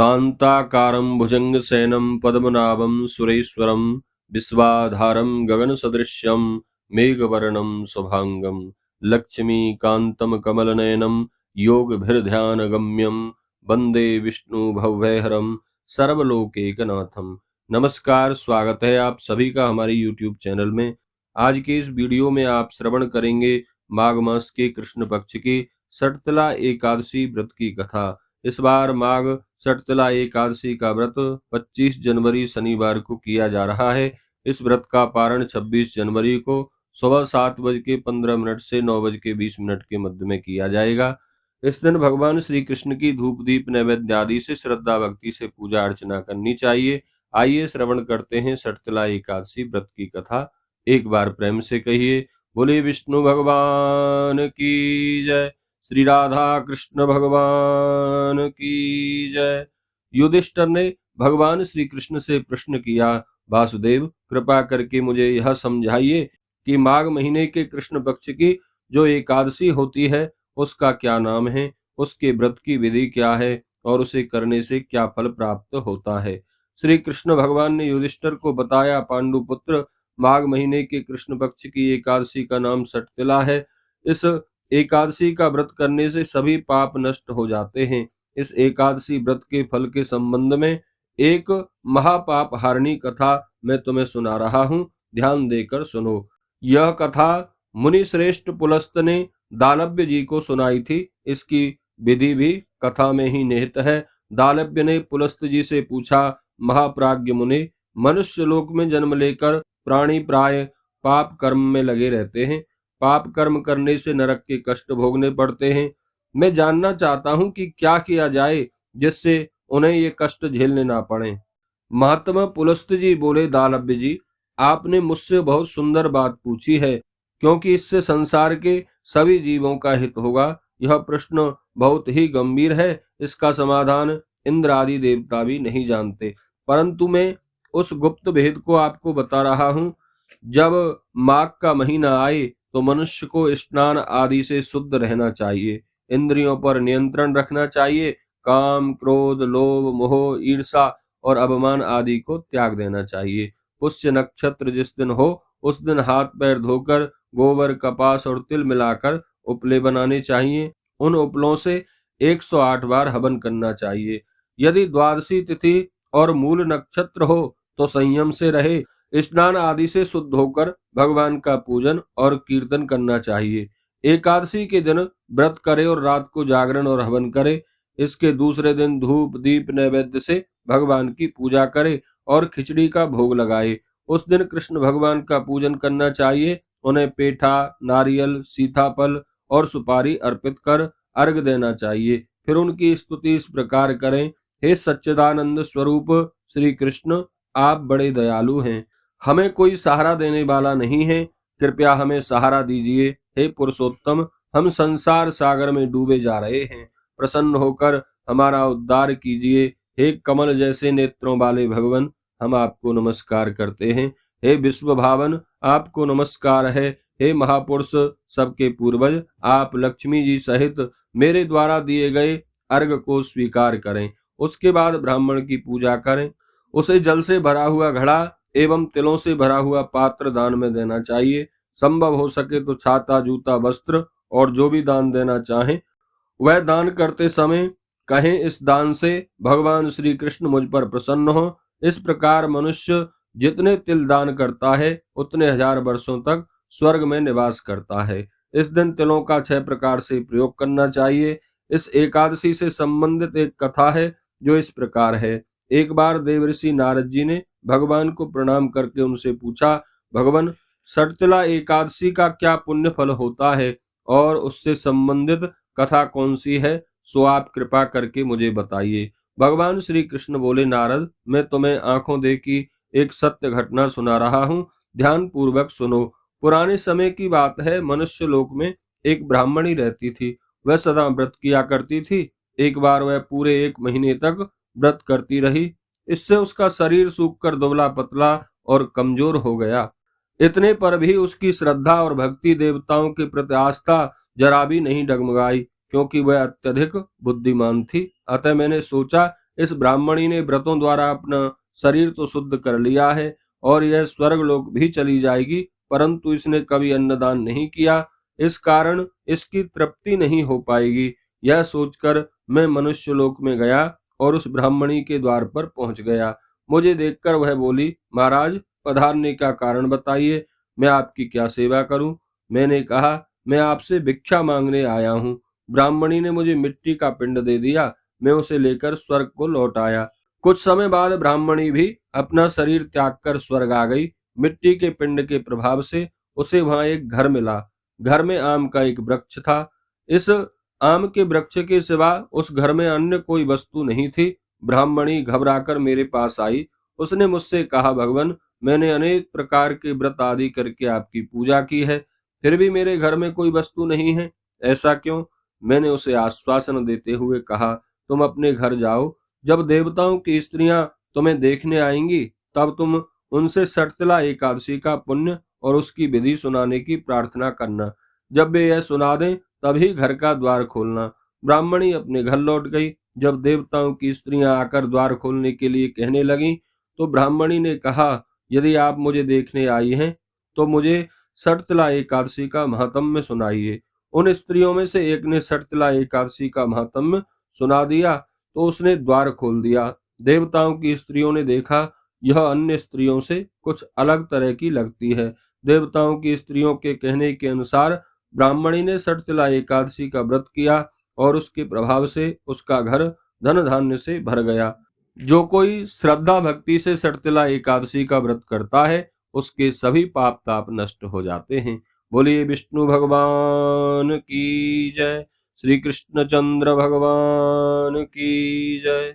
शान्ताकारं भुजङ्गशयनं पद्मनाभं सुरेश्वरं विश्वाधारं गगनसदृश्यं मेघवर्णं शुभांगं लक्ष्मीकान्तं कमलनयनं योगभिर्ध्यानगम्यं वन्दे विष्णुभवभयहरं सर्वलोकैकनाथं। नमस्कार, स्वागत है आप सभी का हमारे YouTube चैनल में। आज के इस वीडियो में आप श्रवण करेंगे माघ मास के कृष्ण पक्ष की षटतिला एकादशी व्रत की कथा। इस बार माघ षटतिला एकादशी का व्रत 25 जनवरी शनिवार को किया जा रहा है। इस व्रत का पारण 26 जनवरी को सुबह 7:15 से 9:20 के मध्य में किया जाएगा। इस दिन भगवान श्री कृष्ण की धूप दीप नैवेद्य आदि से श्रद्धा भक्ति से पूजा अर्चना करनी चाहिए। आइए श्रवण करते हैं षटतिला एकादशी व्रत की कथा। एक बार प्रेम से कहिए, बोले विष्णु भगवान की जय, श्री राधा कृष्ण भगवान की जय। युधिष्ठिर ने भगवान श्री कृष्ण से प्रश्न किया, वासुदेव कृपा करके मुझे यह समझाइए कि माघ महीने के कृष्ण पक्ष की जो एकादशी होती है उसका क्या नाम है, उसके व्रत की विधि क्या है और उसे करने से क्या फल प्राप्त होता है। श्री कृष्ण भगवान ने युधिष्ठिर को बताया, पांडुपुत्र, माघ महीने के कृष्ण पक्ष की एकादशी का नाम षटतिला है। इस एकादशी का व्रत करने से सभी पाप नष्ट हो जाते हैं। इस एकादशी व्रत के फल के संबंध में एक महापाप हारिणी कथा मैं तुम्हें सुना रहा हूँ, ध्यान देकर सुनो। यह कथा मुनि श्रेष्ठ पुलस्त ने दालव्य जी को सुनाई थी। इसकी विधि भी कथा में ही निहित है। दालव्य ने पुलस्त जी से पूछा, महाप्राज्ञ मुनि, मनुष्य लोक में जन्म लेकर प्राणी प्राय पाप कर्म में लगे रहते हैं। पाप कर्म करने से नरक के कष्ट भोगने पड़ते हैं। मैं जानना चाहता हूं कि क्या किया जाए जिससे उन्हें ये कष्ट झेलने ना पड़े। महात्मा पुलस्त जी बोले, दालव्य जी, आपने मुझसे बहुत सुंदर बात पूछी है, क्योंकि इससे संसार के सभी जीवों का हित होगा। यह प्रश्न बहुत ही गंभीर है। इसका समाधान इंद्र आदि देवता भी नहीं जानते, परंतु मैं उस गुप्त भेद को आपको बता रहा हूँ। जब माघ का महीना आए तो मनुष्य को स्नान आदि से शुद्ध रहना चाहिए, इंद्रियों पर नियंत्रण रखना चाहिए, काम क्रोध लोभ मोह ईर्षा और अभिमान आदि को त्याग देना चाहिए। पुष्य नक्षत्र जिस दिन हो उस दिन हाथ पैर धोकर गोबर कपास और तिल मिलाकर उपले बनाने चाहिए। उन उपलों से 108 बार हवन करना चाहिए। यदि द्वादशी तिथि और मूल नक्षत्र हो तो संयम से रहे। स्नान आदि से शुद्ध होकर भगवान का पूजन और कीर्तन करना चाहिए। एकादशी के दिन व्रत करे और रात को जागरण और हवन करे। इसके दूसरे दिन धूप दीप नैवेद्य से भगवान की पूजा करे और खिचड़ी का भोग लगाए। उस दिन कृष्ण भगवान का पूजन करना चाहिए। उन्हें पेठा नारियल सीताफल और सुपारी अर्पित कर अर्घ देना चाहिए। फिर उनकी स्तुति इस प्रकार करें, हे सच्चिदानंद स्वरूप श्री कृष्ण, आप बड़े दयालु हैं, हमें कोई सहारा देने वाला नहीं है, कृपया हमें सहारा दीजिए। हे पुरुषोत्तम, हम संसार सागर में डूबे जा रहे हैं, प्रसन्न होकर हमारा उद्धार कीजिए। हे कमल जैसे नेत्रों वाले भगवान, हम आपको नमस्कार करते हैं। हे विश्व भावन, आपको नमस्कार है। हे महापुरुष सबके पूर्वज, आप लक्ष्मी जी सहित मेरे द्वारा दिए गए अर्घ को स्वीकार करें। उसके बाद ब्राह्मण की पूजा करें। उसे जल से भरा हुआ घड़ा एवं तिलों से भरा हुआ पात्र दान में देना चाहिए। संभव हो सके तो छाता जूता वस्त्र और जो भी दान देना चाहें वह दान करते समय कहें, इस दान से भगवान श्री कृष्ण मुझ पर प्रसन्न हो। इस प्रकार मनुष्य जितने तिल दान करता है उतने 1000 वर्षों तक स्वर्ग में निवास करता है। इस दिन तिलों का 6 प्रकार से प्रयोग करना चाहिए। इस एकादशी से संबंधित एक कथा है जो इस प्रकार है। एक बार देवर्षि नारद जी ने भगवान को प्रणाम करके उनसे पूछा, भगवान, षटतिला एकादशी का क्या पुण्य फल होता है और उससे संबंधित कथा कौन सी है, सो आप कृपा करके मुझे बताइए। भगवान श्री कृष्ण बोले, नारद, मैं तुम्हें आंखों देखी एक सत्य घटना सुना रहा हूँ, ध्यान पूर्वक सुनो। पुराने समय की बात है। मनुष्य लोक में एक ब्राह्मणी रहती थी। वह सदा व्रत किया करती थी। एक बार वह पूरे 1 महीने तक व्रत करती रही। इससे उसका शरीर सूखकर दुबला पतला और कमजोर हो गया। इतने पर भी उसकी श्रद्धा और भक्ति देवताओं के प्रति आस्था जरा भी नहीं डगमगाई, क्योंकि वह अत्यधिक बुद्धिमान थी। अतः मैंने सोचा इस ब्राह्मणी ने व्रतों द्वारा अपना शरीर तो शुद्ध कर लिया है और यह स्वर्ग लोक भी चली जाएगी, परंतु इसने कभी अन्नदान नहीं किया, इस कारण इसकी तृप्ति नहीं हो पाएगी। यह सोचकर मैं मनुष्य लोक में गया और उस ब्राह्मणी के द्वार पर पहुंच गया। मुझे देखकर वह बोली, महाराज पधारने का कारण बताइए, मैं आपकी क्या सेवा करूं? मैंने कहा, मैं आपसे भिक्षा मांगने आया हूं। ब्राह्मणी ने मुझे मिट्टी का पिंड दे दिया, मैं उसे लेकर स्वर्ग को लौट आया। कुछ समय बाद ब्राह्मणी भी अपना शरीर त्याग कर स्वर्ग आ गई। मिट्टी के पिंड के प्रभाव से उसे वहां एक घर मिला। घर में आम का एक वृक्ष था। इस आम के वृक्ष के सिवा उस घर में अन्य कोई वस्तु नहीं थी। ब्राह्मणी घबराकर मेरे पास आई। उसने मुझसे कहा, भगवान, मैंने अनेक प्रकार के व्रत आदि करके आपकी पूजा की है, फिर भी मेरे घर में कोई वस्तु नहीं है, ऐसा क्यों? मैंने उसे आश्वासन देते हुए कहा, तुम अपने घर जाओ, जब देवताओं की स्त्रियां तुम्हें देखने आएंगी तब तुम उनसे सटतिला एकादशी का पुण्य और उसकी विधि सुनाने की प्रार्थना करना। जब वे यह सुना दें तभी घर का द्वार खोलना। ब्राह्मणी अपने घर लौट गई। जब देवताओं की स्त्रियां आकर द्वार खोलने के लिए कहने लगीं, तो ब्राह्मणी ने कहा, यदि आप मुझे देखने आई हैं तो मुझे सटतिला एकादशी का महात्म्य सुनाइए। उन स्त्रियों में से एक ने सटतिला एकादशी का महात्म्य सुना दिया तो उसने द्वार खोल दिया। देवताओं की स्त्रियों ने देखा, यह अन्य स्त्रियों से कुछ अलग तरह की लगती है। देवताओं की स्त्रियों के कहने के अनुसार ब्राह्मणी ने सटतिला एकादशी का व्रत किया और उसके प्रभाव से उसका घर धन धान्य से भर गया। जो कोई श्रद्धा भक्ति से सटतिला एकादशी का व्रत करता है उसके सभी पाप ताप नष्ट हो जाते हैं। बोलिए विष्णु भगवान की जय। श्री कृष्ण चंद्र भगवान की जय।